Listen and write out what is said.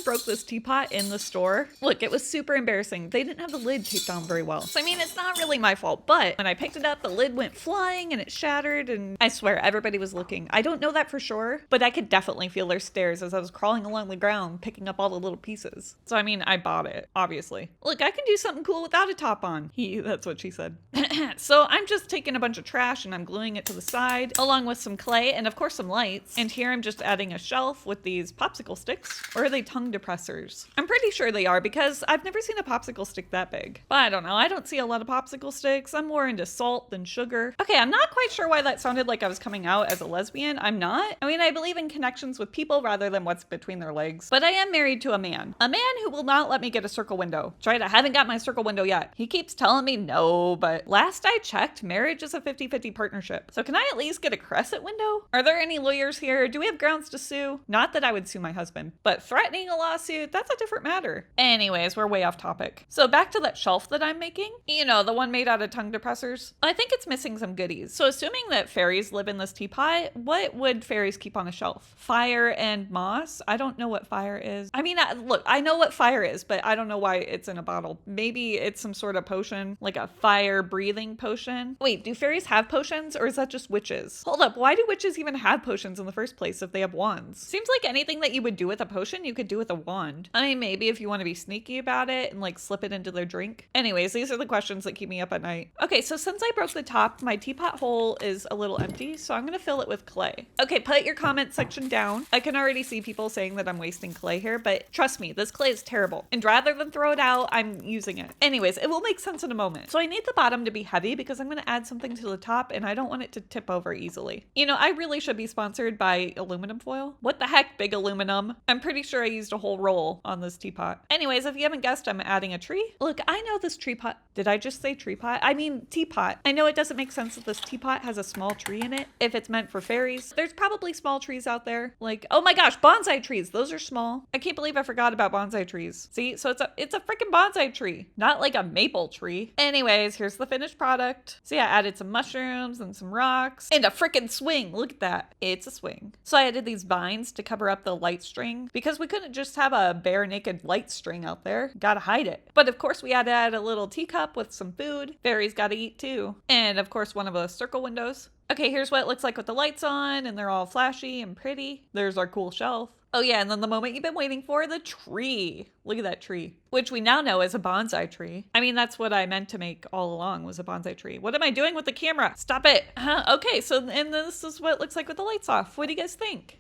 broke this teapot in the store. Look, it was super embarrassing. They didn't have the lid taped down very well. So I mean, it's not really my fault, but when I picked it up, the lid went flying and it shattered, and I swear everybody was looking. I don't know that for sure, but I could definitely feel their stares as I was crawling along the ground, picking up all the little pieces. So I mean, I bought it, obviously. Look, I can do something cool without a top on. That's what she said. So I'm just taking a bunch of trash and I'm gluing it to the side, along with some clay and of course some lights. And here I'm just adding a shelf with these popsicle sticks. Or are they tongue depressors? I'm pretty sure they are because I've never seen a popsicle stick that big. But I don't know, I don't see a lot of popsicle sticks. I'm more into salt than sugar. Okay, I'm not quite sure why that sounded like I was coming out as a lesbian. I'm not. I mean, I believe in connections with people rather than what's between their legs. But I am married to a man. A man who will not let me get a circle window. That's right, I haven't got my circle window yet. He keeps telling me no, but last I checked, marriage is a 50-50 partnership. So can I at least get a crescent window? Are there any lawyers here? Do we have grounds to sue? Not that I would sue my husband, but threatening a lawsuit, that's a different matter. Anyways, we're way off topic. So back to that shelf that I'm making. You know, the one made out of tongue depressors. I think it's missing some goodies. So assuming that fairies live in this teapot, what would fairies keep on a shelf? Fire and moss? I don't know what fire is. I mean, look, I know what fire is, but I don't know why it's in a bottle. Maybe it's some sort of potion, like a fire breathing potion. Wait, do fairies have potions or is that just witches? Hold up, why do witches even have potions in the first place if they have wands? Seems like anything that you would do with a potion, you could do with a wand. I mean, maybe if you want to be sneaky about it and like slip it into their drink. Anyways, these are the questions that keep me up at night. Okay, so since I broke the top, my teapot hole is a little empty, so I'm gonna fill it with clay. Okay, put your comment section down. I can already see people saying that I'm wasting clay here, but trust me, this clay is terrible. And rather than throw it out, I'm using it. Anyways, it will make sense in a moment. So I need the bottom to be heavy because I'm gonna add something to the top and I don't want it to tip over easily. You know, I really should be sponsored by aluminum foil. What the heck, big aluminum? I'm pretty sure I used a whole roll on this teapot. Anyways, if you haven't guessed, I'm adding a tree. Look, I know this tree pot. Did I just say tree pot? I mean teapot. I know it doesn't make sense that this teapot has a small tree in it if it's meant for fairies. There's probably small trees out there. Like, oh my gosh, bonsai trees. Those are small. I can't believe I forgot about bonsai trees. See, so it's a freaking bonsai tree, not like a maple tree. Anyways, here's the finished product. See, I added some mushrooms and some rocks and a freaking swing. Look at that. It's a swing. So I added these vines to cover up the light string because we couldn't just have a bare naked light string out there. Gotta hide it. But of course we had to add a little teacup with some food. Fairies gotta eat too. And of course one of those circle windows. Okay, here's what it looks like with the lights on and they're all flashy and pretty. There's our cool shelf. Oh yeah, and then the moment you've been waiting for, the tree. Look at that tree, which we now know is a bonsai tree. I mean, that's what I meant to make all along, was a bonsai tree. What am I doing with the camera? Stop it. Okay, so and this is what it looks like with the lights off. What do you guys think?